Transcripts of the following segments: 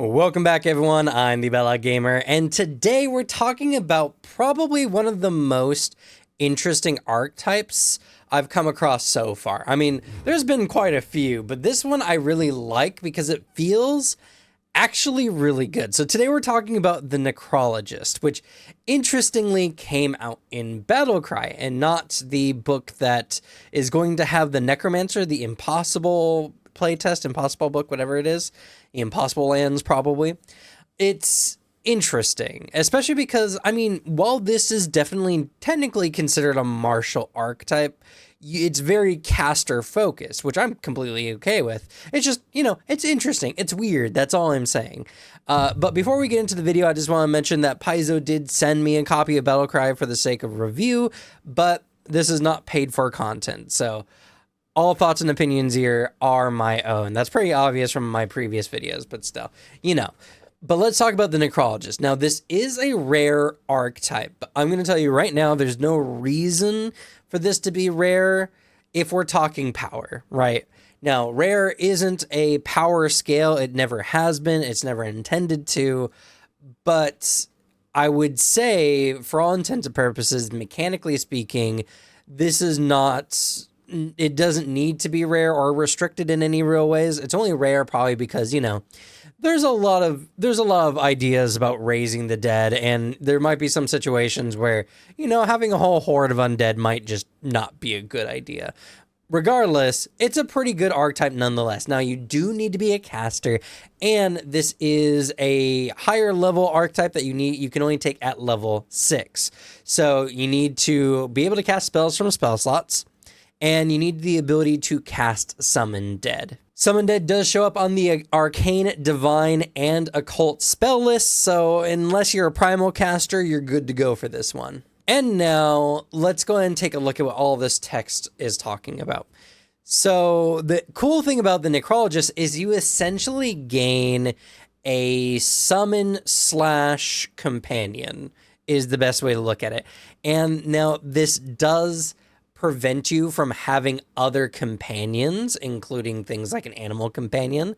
Welcome back, everyone. I'm the Bella Gamer, and today we're talking about probably one of the most interesting archetypes I've come across so far. I mean, there's been quite a few, but this one I really like because it feels actually really good. So today we're talking about the Necrologist, which interestingly came out in Battlecry and not the book that is going to have the Necromancer, the Impossible playtest, Impossible book, whatever it is. Impossible Lands, probably. It's interesting, especially because, I mean, while this is definitely technically considered a martial archetype, it's very caster focused, which I'm completely okay with. It's just, it's interesting. It's weird. That's all I'm saying. But before we get into the video, I just want to mention that Paizo did send me a copy of Battlecry for the sake of review, but this is not paid for content. So all thoughts and opinions here are my own. That's pretty obvious from my previous videos, but still, But let's talk about the Necrologist. Now, this is a rare archetype, but I'm going to tell you right now, there's no reason for this to be rare if we're talking power, right? Now, rare isn't a power scale. It never has been. It's never intended to. But I would say, for all intents and purposes, mechanically speaking, this is not... It doesn't need to be rare or restricted in any real ways. It's only rare probably because, there's a lot of ideas about raising the dead, and there might be some situations where, having a whole horde of undead might just not be a good idea. Regardless, it's a pretty good archetype nonetheless. Now, you do need to be a caster, and this is a higher level archetype that you can only take at level 6. So you need to be able to cast spells from spell slots, and you need the ability to cast Summon Dead. Summon Dead does show up on the Arcane, Divine, and Occult spell list, so unless you're a Primal caster, you're good to go for this one. And now, let's go ahead and take a look at what all this text is talking about. So, the cool thing about the Necrologist is you essentially gain a summon/companion, is the best way to look at it. And now, this does prevent you from having other companions, including things like an animal companion,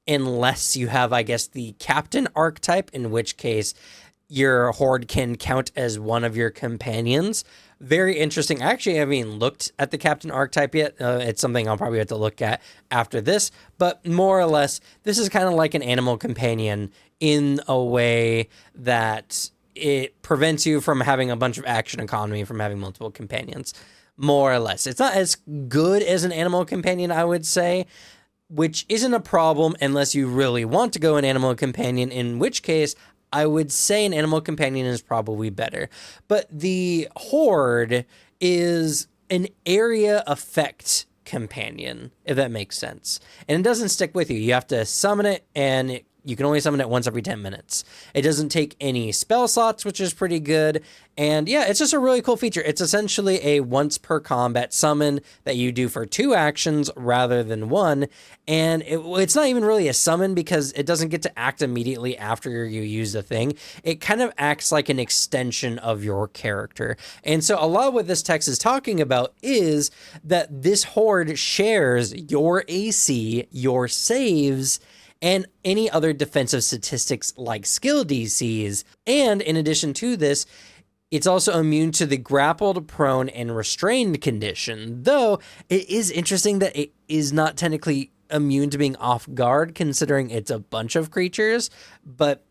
unless you have, I guess, the captain archetype, in which case your horde can count as one of your companions. Very interesting. Actually, I haven't looked at the captain archetype yet. It's something I'll probably have to look at after this, but more or less, this is kind of like an animal companion in a way that it prevents you from having a bunch of action economy from having multiple companions. More or less. It's not as good as an animal companion, I would say, which isn't a problem unless you really want to go an animal companion, in which case I would say an animal companion is probably better. But the Horde is an area effect companion, if that makes sense. And it doesn't stick with you. You have to summon it, and you can only summon it once every 10 minutes. It doesn't take any spell slots, which is pretty good. And yeah, it's just a really cool feature. It's essentially a once per combat summon that you do for 2 actions rather than 1. And it's not even really a summon because it doesn't get to act immediately after you use the thing. It kind of acts like an extension of your character. And so a lot of what this text is talking about is that this horde shares your AC, your saves, and any other defensive statistics like skill DCs. And in addition to this, it's also immune to the grappled, prone, and restrained condition, though it is interesting that it is not technically immune to being off guard, considering it's a bunch of creatures, but,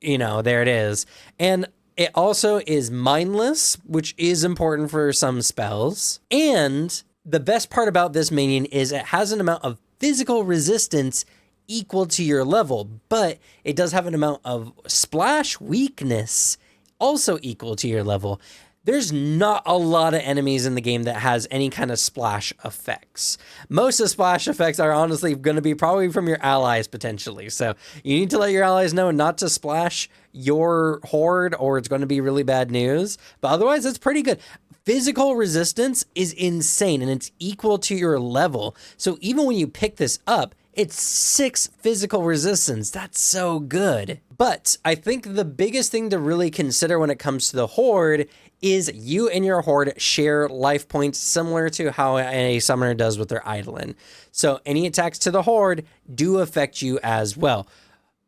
there it is. And it also is mindless, which is important for some spells. And the best part about this minion is it has an amount of physical resistance equal to your level, but it does have an amount of splash weakness also equal to your level. There's not a lot of enemies in the game that has any kind of splash effects. Most of the splash effects are honestly going to be probably from your allies potentially. So you need to let your allies know not to splash your horde or it's going to be really bad news. But otherwise, it's pretty good. Physical resistance is insane and it's equal to your level. So even when you pick this up, it's 6 physical resistance. That's so good. But I think the biggest thing to really consider when it comes to the Horde is you and your Horde share life points similar to how a summoner does with their Eidolon. So any attacks to the Horde do affect you as well.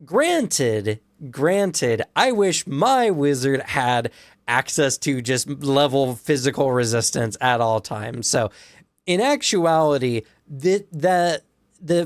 Granted, I wish my wizard had access to just level physical resistance at all times. So in actuality, the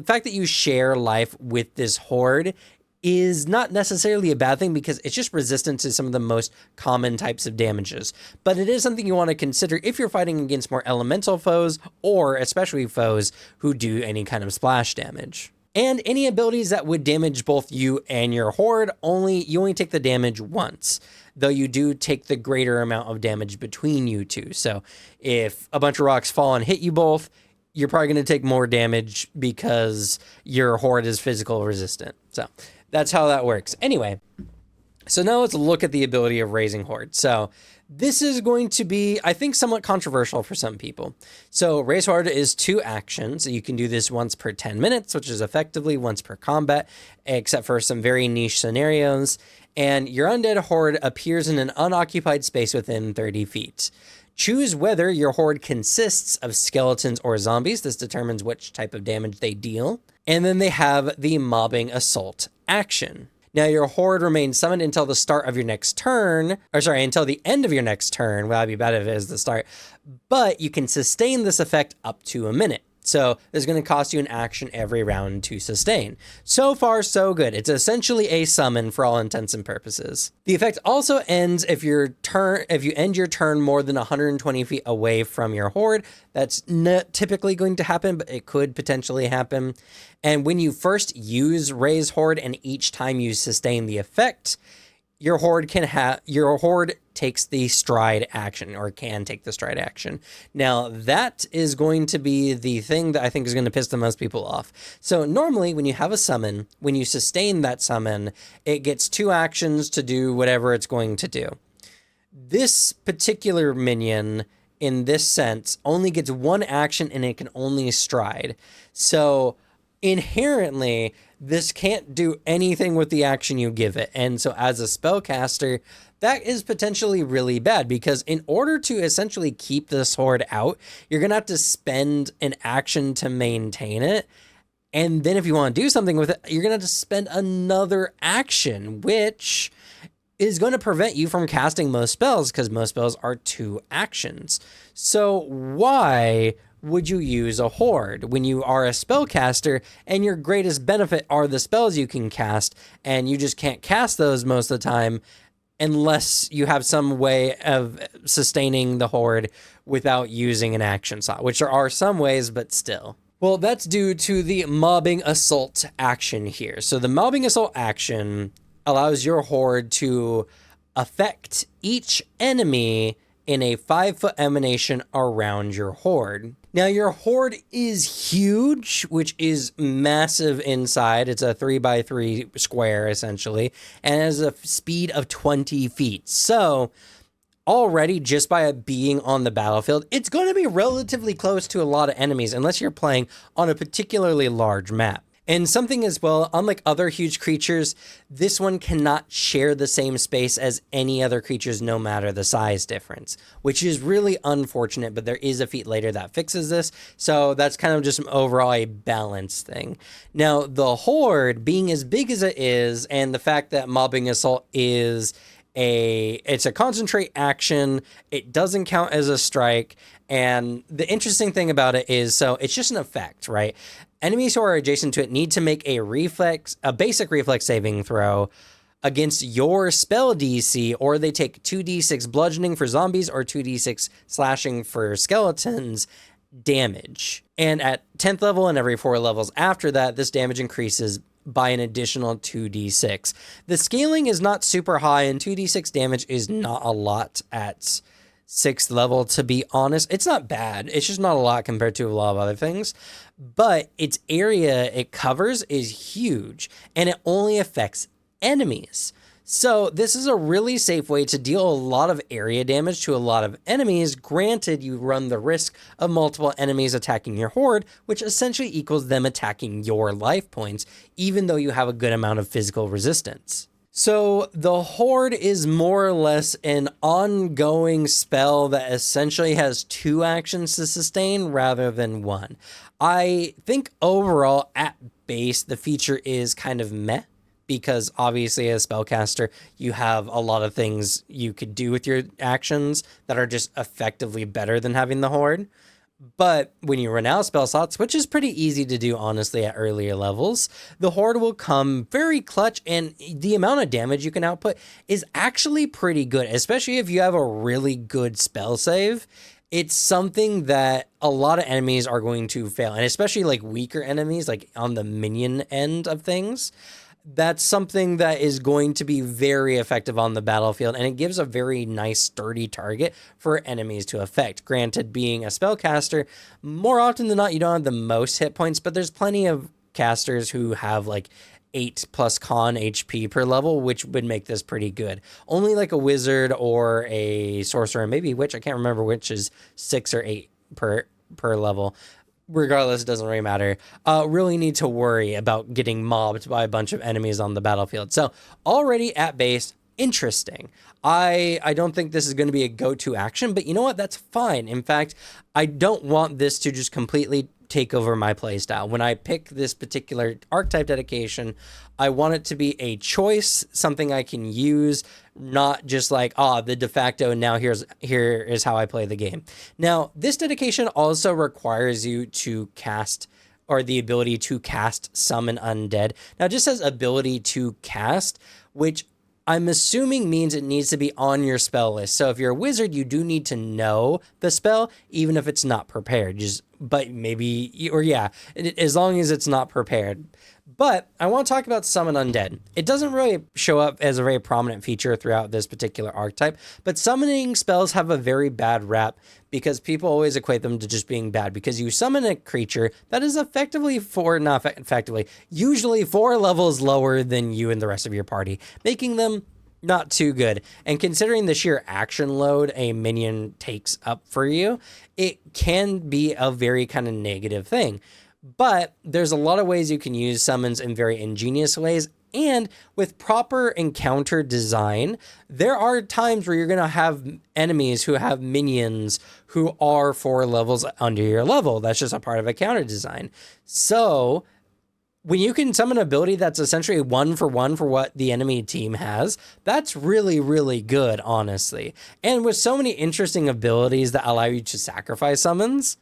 fact that you share life with this horde is not necessarily a bad thing because it's just resistant to some of the most common types of damages. But it is something you want to consider if you're fighting against more elemental foes, or especially foes who do any kind of splash damage. And any abilities that would damage both you and your horde, you only take the damage once, though you do take the greater amount of damage between you two. So if a bunch of rocks fall and hit you both, you're probably going to take more damage because your horde is physical resistant. So that's how that works. Anyway, so now let's look at the ability of Raising Horde. So this is going to be, I think, somewhat controversial for some people. So Raise Horde is 2 actions. You can do this once per 10 minutes, which is effectively once per combat, except for some very niche scenarios. And your undead horde appears in an unoccupied space within 30 feet. Choose whether your horde consists of skeletons or zombies. This determines which type of damage they deal. And then they have the Mobbing Assault action. Now, your horde remains summoned until the start of your next turn, until the end of your next turn. Well, that'd be better if it is the start. But you can sustain this effect up to a minute. So it's going to cost you an action every round to sustain. So far, so good. It's essentially a summon for all intents and purposes. The effect also ends if you end your turn more than 120 feet away from your horde. That's not typically going to happen, but it could potentially happen. And when you first use Raise Horde and each time you sustain the effect, your horde takes the stride action, or can take the stride action. Now, that is going to be the thing that I think is going to piss the most people off. So normally when you have a summon, when you sustain that summon, it gets 2 actions to do whatever it's going to do. This particular minion, in this sense, only gets 1 action and it can only stride. So inherently, this can't do anything with the action you give it. And so as a spellcaster, that is potentially really bad, because in order to essentially keep this horde out, you're going to have to spend an action to maintain it. And then if you want to do something with it, you're going to have to spend another action, which is going to prevent you from casting most spells, because most spells are 2 actions. So why would you use a horde when you are a spellcaster and your greatest benefit are the spells you can cast, and you just can't cast those most of the time unless you have some way of sustaining the horde without using an action slot, which there are some ways, but still. Well, that's due to the Mobbing Assault action here. So the Mobbing Assault action allows your horde to affect each enemy in a 5-foot emanation around your horde. Now, your horde is huge, which is massive inside. It's a 3x3 square, essentially, and has a speed of 20 feet. So already, just by being on the battlefield, it's going to be relatively close to a lot of enemies, unless you're playing on a particularly large map. And something as well, unlike other huge creatures, this one cannot share the same space as any other creatures, no matter the size difference, which is really unfortunate, but there is a feat later that fixes this. So that's kind of just overall a balance thing. Now, the horde, being as big as it is, and the fact that Mobbing Assault is it's a concentrate action, it doesn't count as a strike. And the interesting thing about it is, so it's just an effect, right? Enemies who are adjacent to it need to make a basic reflex saving throw against your spell DC, or they take 2d6 bludgeoning for zombies or 2d6 slashing for skeletons damage. And at 10th level and every 4 levels after that, this damage increases by an additional 2d6. The scaling is not super high, and 2d6 damage is not a lot at 6th level, to be honest. It's not bad. It's just not a lot compared to a lot of other things. But its area it covers is huge, and it only affects enemies. So this is a really safe way to deal a lot of area damage to a lot of enemies. Granted, you run the risk of multiple enemies attacking your horde, which essentially equals them attacking your life points, even though you have a good amount of physical resistance. So the horde is more or less an ongoing spell that essentially has 2 actions to sustain rather than 1. I think overall, at base, the feature is kind of meh, because obviously as a spellcaster, you have a lot of things you could do with your actions that are just effectively better than having the Horde. But when you run out of spell slots, which is pretty easy to do, honestly, at earlier levels, the Horde will come very clutch, and the amount of damage you can output is actually pretty good, especially if you have a really good spell save. It's something that a lot of enemies are going to fail, and especially like weaker enemies, like on the minion end of things. That's something that is going to be very effective on the battlefield, and it gives a very nice sturdy target for enemies to affect. Granted, being a spellcaster, more often than not, you don't have the most hit points, but there's plenty of casters who have like 8+ con HP per level, which would make this pretty good. Only like a wizard or a sorcerer, maybe witch, I can't remember which is 6 or 8 per level. Regardless, it doesn't really matter, really need to worry about getting mobbed by a bunch of enemies on the battlefield. So already at base, interesting. I don't think this is going to be a go-to action, but you know what? That's fine. In fact, I don't want this to just completely take over my playstyle. When I pick this particular archetype dedication, I want it to be a choice, something I can use, not just like, the de facto, now here is how I play the game. Now, this dedication also requires you to cast, or the ability to cast Summon Undead. Now, it just says ability to cast, which I'm assuming means it needs to be on your spell list. So if you're a wizard, you do need to know the spell, even if it's not prepared. But maybe, or yeah, as long as it's not prepared. But I want to talk about Summon Undead. It doesn't really show up as a very prominent feature throughout this particular archetype, but summoning spells have a very bad rap because people always equate them to just being bad, because you summon a creature that is usually 4 levels lower than you and the rest of your party, making them not too good. And considering the sheer action load a minion takes up for you, it can be a very kind of negative thing. But there's a lot of ways you can use summons in very ingenious ways, and with proper encounter design, there are times where you're going to have enemies who have minions who are 4 levels under your level. That's just a part of a counter design. So when you can summon an ability that's essentially 1-for-1 for what the enemy team has, that's really, really good, honestly. And with so many interesting abilities that allow you to sacrifice summons,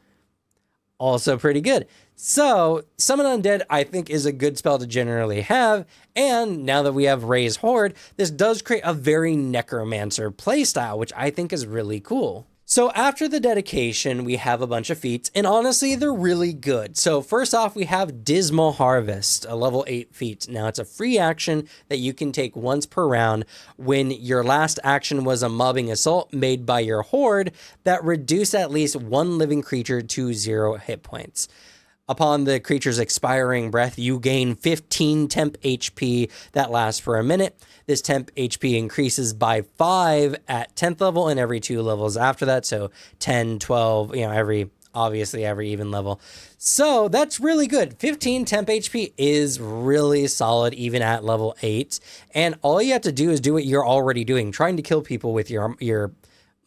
also pretty good. So Summon Undead, I think, is a good spell to generally have, and now that we have Raise Horde, this does create a very Necromancer playstyle, which I think is really cool. So after the dedication, we have a bunch of feats, and honestly, they're really good. So first off, we have Dismal Harvest, a level 8 feat. Now, it's a free action that you can take once per round when your last action was a mobbing assault made by your horde that reduced at least 1 living creature to 0 hit points. Upon the creature's expiring breath, you gain 15 temp HP that lasts for a minute. This temp HP increases by 5 at 10th level and every 2 levels after that. So 10, 12, every even level. So that's really good. 15 temp HP is really solid even at level 8. And all you have to do is do what you're already doing, trying to kill people with your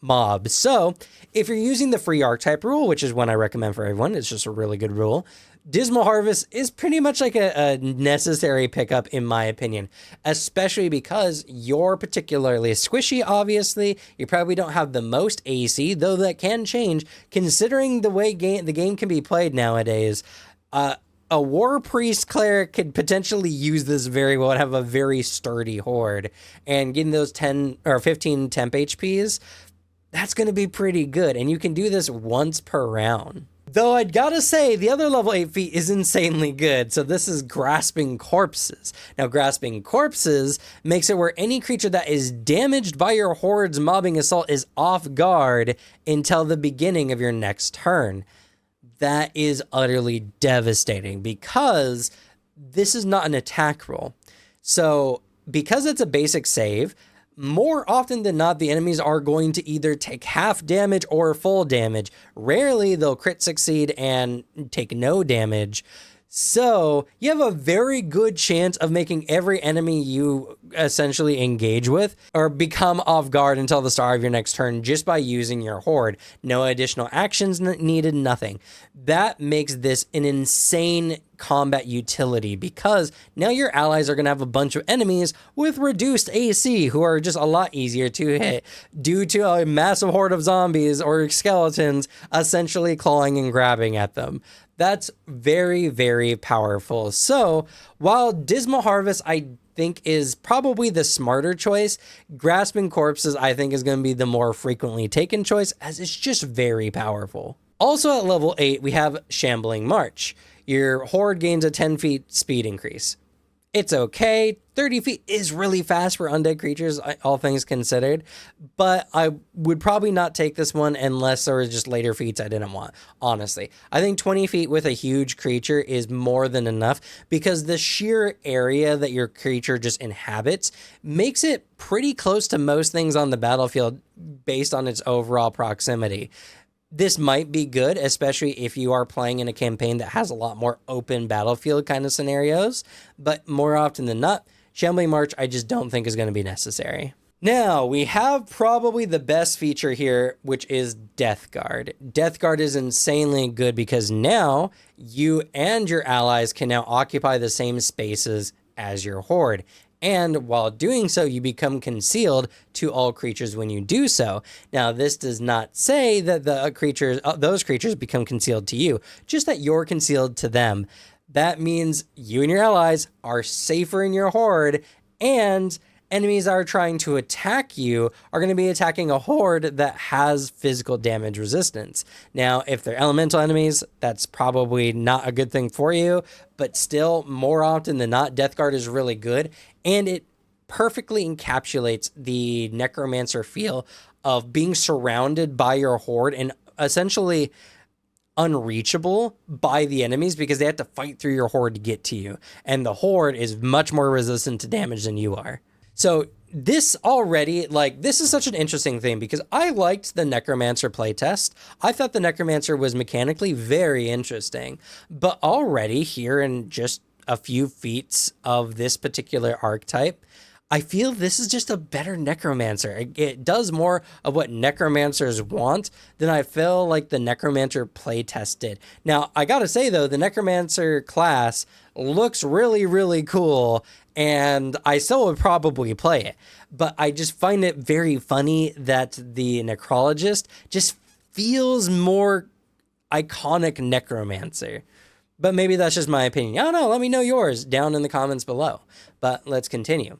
mob. So if you're using the free archetype rule, which is one I recommend for everyone, it's just a really good rule, Dismal Harvest is pretty much like a necessary pickup in my opinion, especially because you're particularly squishy. Obviously, you probably don't have the most AC, though that can change considering the way the game can be played nowadays. A War Priest cleric could potentially use this very well and have a very sturdy horde, and getting those 10 or 15 temp HPs, that's going to be pretty good, and you can do this once per round. Though I'd gotta say, the other level 8 feat is insanely good, so this is Grasping Corpses. Now, Grasping Corpses makes it where any creature that is damaged by your horde's mobbing assault is off guard until the beginning of your next turn. That is utterly devastating because this is not an attack roll. So, because it's a basic save, more often than not, the enemies are going to either take half damage or full damage. Rarely, they'll crit succeed and take no damage. So you have a very good chance of making every enemy you essentially engage with or become off guard until the start of your next turn just by using your horde. No additional actions needed, nothing. That makes this an insane combat utility because now your allies are going to have a bunch of enemies with reduced AC who are just a lot easier to hit due to a massive horde of zombies or skeletons essentially clawing and grabbing at them. That's very, very powerful. So while Dismal Harvest, I think, is probably the smarter choice, Grasping Corpses, I think, is going to be the more frequently taken choice as it's just very powerful. Also at level 8, we have Shambling March. Your horde gains a 10 feet speed increase. It's okay. 30 feet is really fast for undead creatures, all things considered, but I would probably not take this one unless there was just later feats I didn't want, honestly. I think 20 feet with a huge creature is more than enough because the sheer area that your creature just inhabits makes it pretty close to most things on the battlefield based on its overall proximity. This might be good, especially if you are playing in a campaign that has a lot more open battlefield kind of scenarios, but more often than not, Shambling March I just don't think is going to be necessary. Now, we have probably the best feature here, which is Death Guard. Death Guard is insanely good because now you and your allies can now occupy the same spaces as your horde. And while doing so, you become concealed to all creatures when you do so. Now, this does not say that those creatures become concealed to you, just that you're concealed to them. That means you and your allies are safer in your horde, and enemies that are trying to attack you are going to be attacking a horde that has physical damage resistance. Now, if they're elemental enemies, that's probably not a good thing for you, but still, more often than not, Death Guard is really good, and it perfectly encapsulates the Necromancer feel of being surrounded by your horde and essentially unreachable by the enemies because they have to fight through your horde to get to you, and the horde is much more resistant to damage than you are. So this already, this is such an interesting thing because I liked the Necromancer playtest. I thought the Necromancer was mechanically very interesting, but already here in just a few feats of this particular archetype, I feel this is just a better Necromancer. It does more of what Necromancers want than I feel like the Necromancer playtest did. Now, I gotta say though, the Necromancer class looks really, really cool, and I still would probably play it. But I just find it very funny that the Necrologist just feels more iconic Necromancer. But maybe that's just my opinion. I don't know, let me know yours down in the comments below. But let's continue.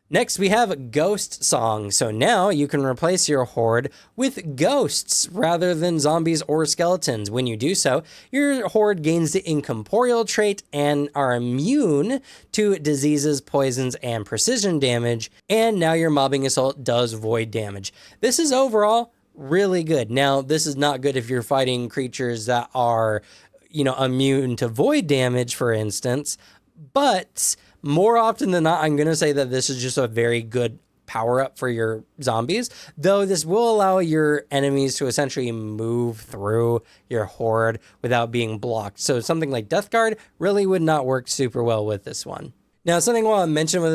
Next, we have Ghostsong. So now you can replace your horde with ghosts rather than zombies or skeletons. When you do so, your horde gains the incorporeal trait and are immune to diseases, poisons, and precision damage. And now your mobbing assault does void damage. This is overall really good. Now, this is not good if you're fighting creatures that are, immune to void damage, for instance, but more often than not, I'm going to say that this is just a very good power up for your zombies, though this will allow your enemies to essentially move through your horde without being blocked. So something like Death Guard really would not work super well with this one. Now, something I want to mention with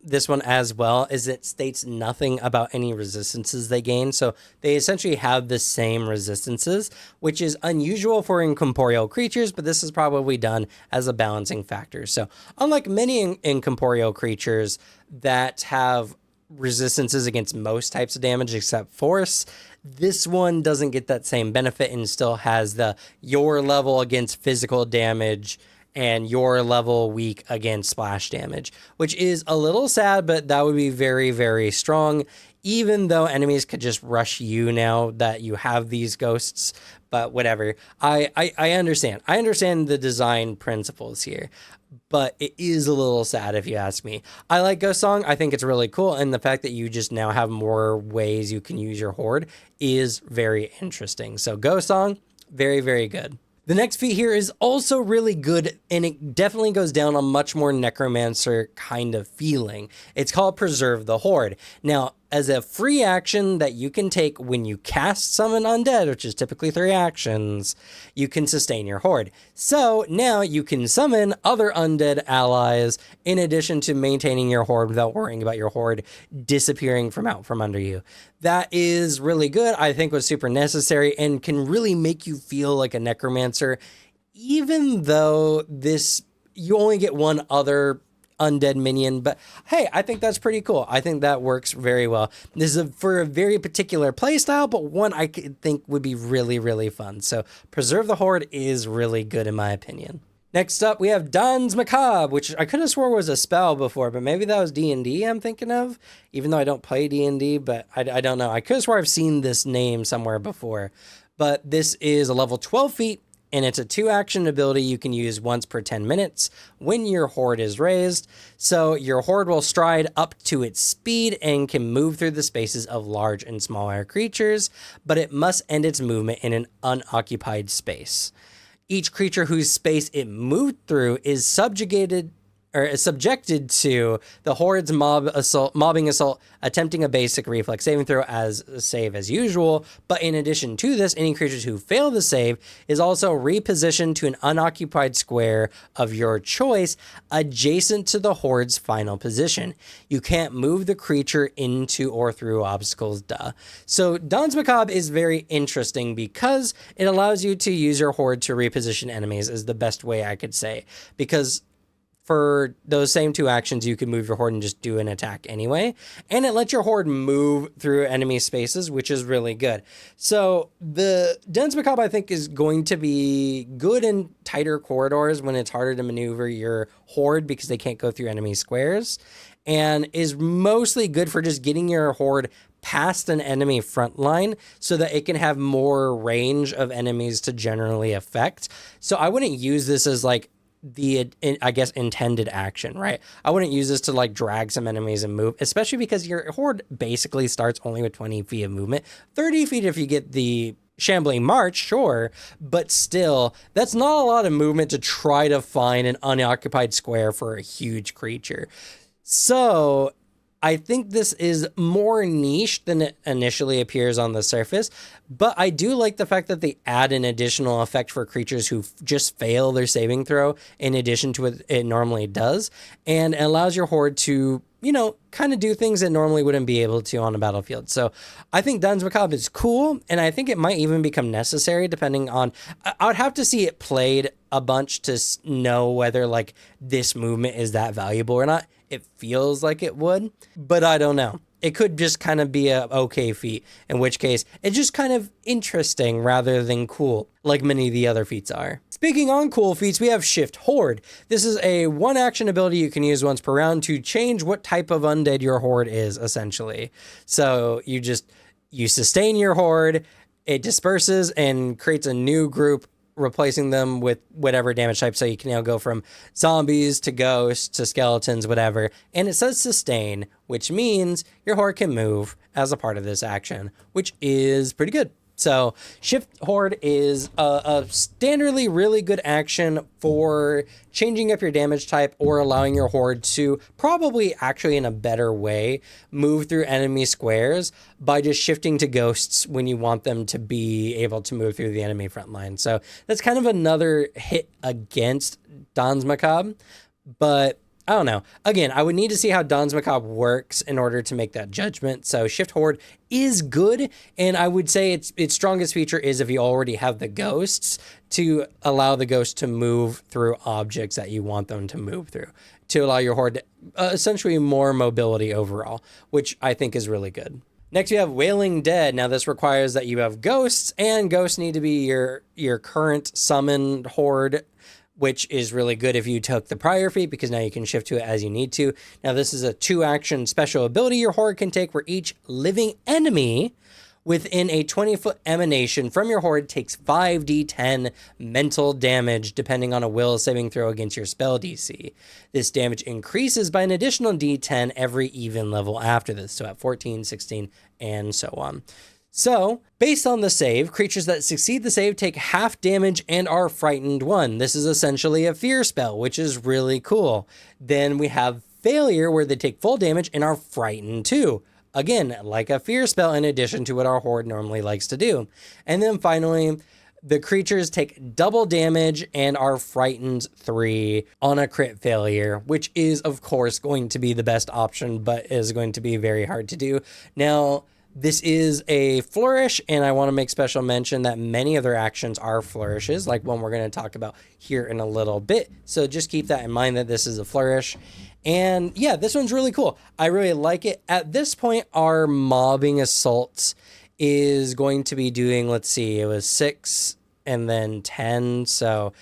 this one as well is it states nothing about any resistances they gain. So they essentially have the same resistances, which is unusual for incorporeal creatures, but this is probably done as a balancing factor. So unlike many incorporeal creatures that have resistances against most types of damage except force, this one doesn't get that same benefit and still has your level against physical damage and your level weak against splash damage, which is a little sad, but that would be very, very strong, even though enemies could just rush you now that you have these ghosts. But whatever. I understand. I understand the design principles here, but it is a little sad if you ask me. I like Ghostsong. I think it's really cool, and the fact that you just now have more ways you can use your horde is very interesting. So Ghostsong, very, very good. The next feat here is also really good, and it definitely goes down a much more Necromancer kind of feeling. It's called Preserve the Horde. Now, as a free action that you can take when you cast Summon Undead, which is typically 3 actions, you can sustain your horde. So now you can summon other undead allies in addition to maintaining your horde without worrying about your horde disappearing from out from under you. That is really good. I think was super necessary and can really make you feel like a necromancer, even though you only get one other undead minion. But hey, I think that's pretty cool. I think that works very well. This is for a very particular playstyle, but one I think would be really, really fun. So Preserve the Horde is really good in my opinion. Next up, we have Dunsmakob, which I could have swore was a spell before, but maybe that was D&D I'm thinking of, even though I don't play D&D, but I don't know. I could have swore I've seen this name somewhere before. But this is a level 12 feat, and it's a 2-action ability you can use once per 10 minutes when your horde is raised. So your horde will stride up to its speed and can move through the spaces of large and smaller creatures, but it must end its movement in an unoccupied space. Each creature whose space it moved through is subjected to the horde's mobbing assault, attempting a basic reflex saving throw as a save as usual. But in addition to this, any creatures who fail the save is also repositioned to an unoccupied square of your choice adjacent to the horde's final position. You can't move the creature into or through obstacles, duh. So Dunsmakob is very interesting because it allows you to use your horde to reposition enemies, is the best way I could say, because for those same 2 actions, you can move your horde and just do an attack anyway. And it lets your horde move through enemy spaces, which is really good. So the Dunsmakob, I think, is going to be good in tighter corridors when it's harder to maneuver your horde because they can't go through enemy squares. And is mostly good for just getting your horde past an enemy front line so that it can have more range of enemies to generally affect. So I wouldn't use this as like I guess intended action, right? I wouldn't use this to like drag some enemies and move, especially because your horde basically starts only with 20 feet of movement, 30 feet if you get the Shambling March, sure, but still, that's not a lot of movement to try to find an unoccupied square for a huge creature. So I think this is more niche than it initially appears on the surface, but I do like the fact that they add an additional effect for creatures who just fail their saving throw in addition to what it normally does, and it allows your horde to, kind of do things that normally wouldn't be able to on a battlefield. So I think Dunsmakob is cool, and I think it might even become necessary depending on, I would have to see it played a bunch to know whether like this movement is that valuable or not. It feels like it would, but I don't know. It could just kind of be a okay feat, in which case it's just kind of interesting rather than cool, like many of the other feats are. Speaking on cool feats, we have Shift Horde. This is a 1-action ability you can use once per round to change what type of undead your horde is, essentially. So you sustain your horde, it disperses and creates a new group, replacing them with whatever damage type. So you can now go from zombies to ghosts to skeletons, whatever. And it says sustain, which means your horde can move as a part of this action, which is pretty good. So Shift Horde is a standardly really good action for changing up your damage type or allowing your horde to probably actually in a better way move through enemy squares by just shifting to ghosts when you want them to be able to move through the enemy front line. So that's kind of another hit against Dunsmakob, but I don't know. Again, I would need to see how Dunsmakob works in order to make that judgment. So Shift Horde is good, and I would say its strongest feature is if you already have the ghosts to allow the ghosts to move through objects that you want them to move through, to allow your horde essentially more mobility overall, which I think is really good. Next, we have Whailing Dead. Now, this requires that you have ghosts, and ghosts need to be your current summoned horde, which is really good if you took the prior feat because now you can shift to it as you need to. Now, this is a 2-action special ability your horde can take where each living enemy within a 20-foot emanation from your horde takes 5d10 mental damage depending on a will saving throw against your spell DC. This damage increases by an additional d10 every even level after this, so at 14, 16, and so on. So, based on the save, creatures that succeed the save take half damage and are frightened 1. This is essentially a fear spell, which is really cool. Then we have failure, where they take full damage and are frightened 2. Again, like a fear spell in addition to what our Horde normally likes to do. And then finally, the creatures take double damage and are frightened 3 on a crit failure, which is, of course, going to be the best option, but is going to be very hard to do. Now, this is a flourish, and I want to make special mention that many of their actions are flourishes, like one we're going to talk about here in a little bit. So just keep that in mind that this is a flourish. And yeah, this one's really cool. I really like it. At this point, our mobbing assault is going to be doing, let's see, it was 6 and then 10. So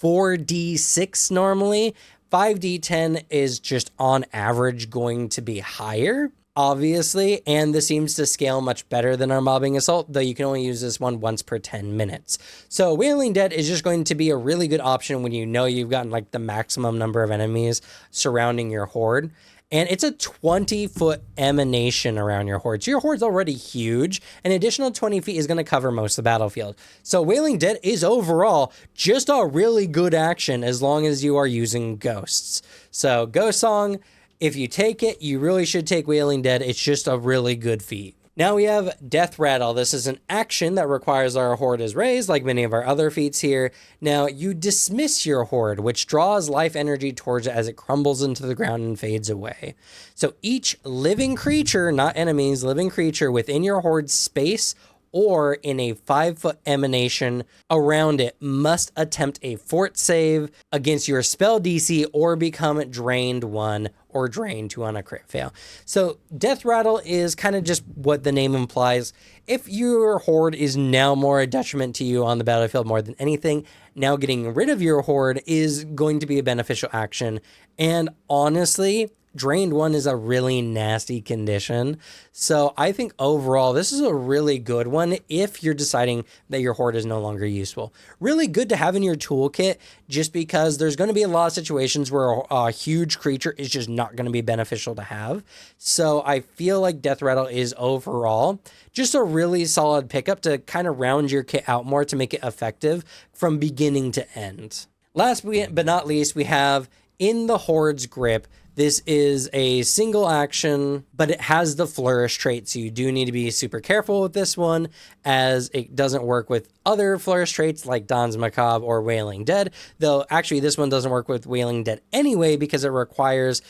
4d6 normally. 5d10 is just on average going to be higher, obviously, and this seems to scale much better than our mobbing assault, though you can only use this one once per 10 minutes. So Whailing Dead is just going to be a really good option when you know you've gotten like the maximum number of enemies surrounding your horde. And it's a 20-foot emanation around your horde. So your horde's already huge. An additional 20 feet is going to cover most of the battlefield. So Whailing Dead is overall just a really good action as long as you are using ghosts. So Ghostsong, if you take it, you really should take Whailing Dead. It's just a really good feat. Now we have Death Rattle. This is an action that requires our horde is raised, like many of our other feats here. Now, you dismiss your horde, which draws life energy towards it as it crumbles into the ground and fades away. So each living creature, not enemies, living creature within your horde's space or in a 5-foot emanation around it must attempt a fort save against your spell DC or become drained 1 or drained 2 on a crit fail. So Death Rattle is kind of just what the name implies. If your horde is now more a detriment to you on the battlefield more than anything, now getting rid of your horde is going to be a beneficial action. And honestly, drained 1 is a really nasty condition. So I think overall, this is a really good one if you're deciding that your horde is no longer useful. Really good to have in your toolkit just because there's going to be a lot of situations where a huge creature is just not going to be beneficial to have. So I feel like Death Rattle is overall just a really solid pickup to kind of round your kit out more to make it effective from beginning to end. Last but not least, we have in the Hordes Grip. This is a single action, but it has the flourish trait, so you do need to be super careful with this one, as it doesn't work with other flourish traits like Dunsmakob or Whailing Dead, though actually this one doesn't work with Whailing Dead anyway because it requires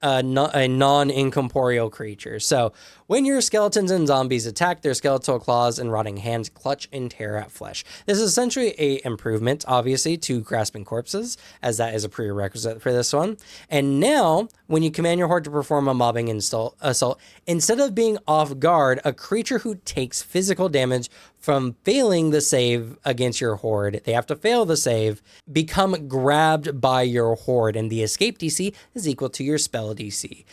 a non-incorporeal creature. So when your skeletons and zombies attack, their skeletal claws and rotting hands clutch and tear at flesh. This is essentially a improvement, obviously, to grasping corpses, as that is a prerequisite for this one. And now, when you command your horde to perform a mobbing assault, instead of being off guard, a creature who takes physical damage from failing the save against your horde, they have to fail the save, become grabbed by your horde, and the escape DC is equal to your spell DC.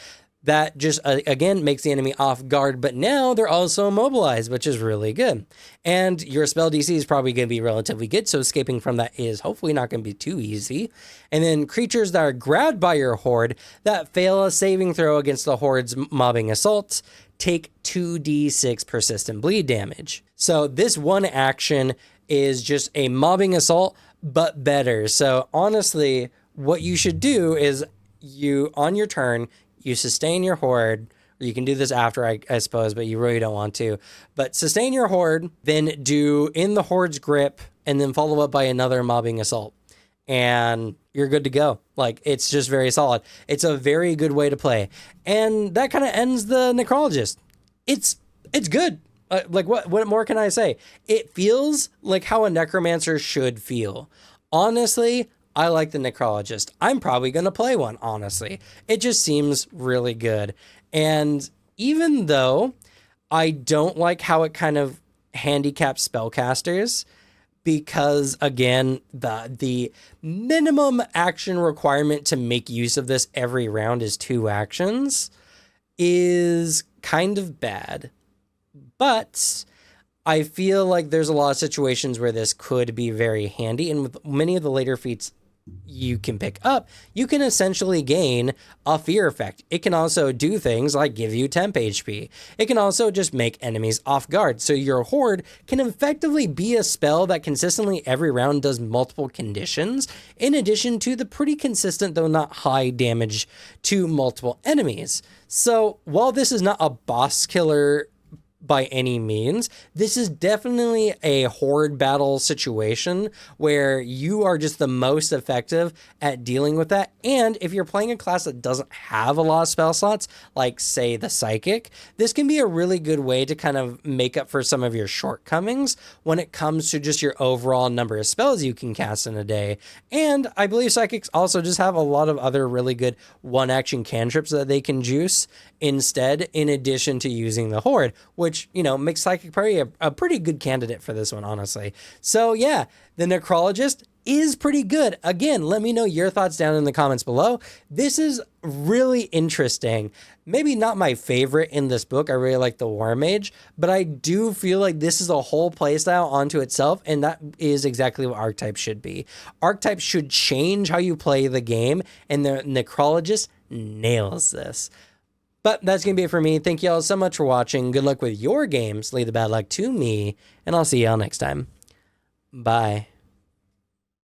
That just, again, makes the enemy off guard, but now they're also immobilized, which is really good. And your spell DC is probably going to be relatively good, so escaping from that is hopefully not going to be too easy. And then creatures that are grabbed by your horde that fail a saving throw against the horde's mobbing assault take 2d6 persistent bleed damage. So this one action is just a mobbing assault, but better. So honestly, what you should do is on your turn, you sustain your horde, or you can do this after, I suppose, but you really don't want to. But sustain your horde, then do in the Horde's Grip, and then follow up by another mobbing assault. And you're good to go. Like, it's just very solid. It's a very good way to play. And that kind of ends the Necrologist. It's good. Like, what more can I say? It feels like how a Necromancer should feel. Honestly, I like the Necrologist. I'm probably going to play one, honestly. It just seems really good. And even though I don't like how it kind of handicaps spellcasters, because again, the minimum action requirement to make use of this every round is 2 actions, is kind of bad. But I feel like there's a lot of situations where this could be very handy, and with many of the later feats you can pick up, you can essentially gain a fear effect. It can also do things like give you temp HP. It can also just make enemies off guard. So your Horde can effectively be a spell that consistently every round does multiple conditions, in addition to the pretty consistent, though not high damage to multiple enemies. So while this is not a boss killer by any means, this is definitely a horde battle situation where you are just the most effective at dealing with that. And if you're playing a class that doesn't have a lot of spell slots, like say the Psychic, this can be a really good way to kind of make up for some of your shortcomings when it comes to just your overall number of spells you can cast in a day. And I believe Psychics also just have a lot of other really good one action cantrips that they can juice instead, in addition to using the Horde, which, you know, makes Psychic Parry a pretty good candidate for this one, honestly. So yeah, the Necrologist is pretty good. Again, let me know your thoughts down in the comments below. This is really interesting. Maybe not my favorite in this book. I really like the War Mage, but I do feel like this is a whole playstyle onto itself, and that is exactly what archetypes should be. Archetypes should change how you play the game, and the Necrologist nails this. But that's going to be it for me. Thank you all so much for watching. Good luck with your games. Leave the bad luck to me, and I'll see y'all next time. Bye.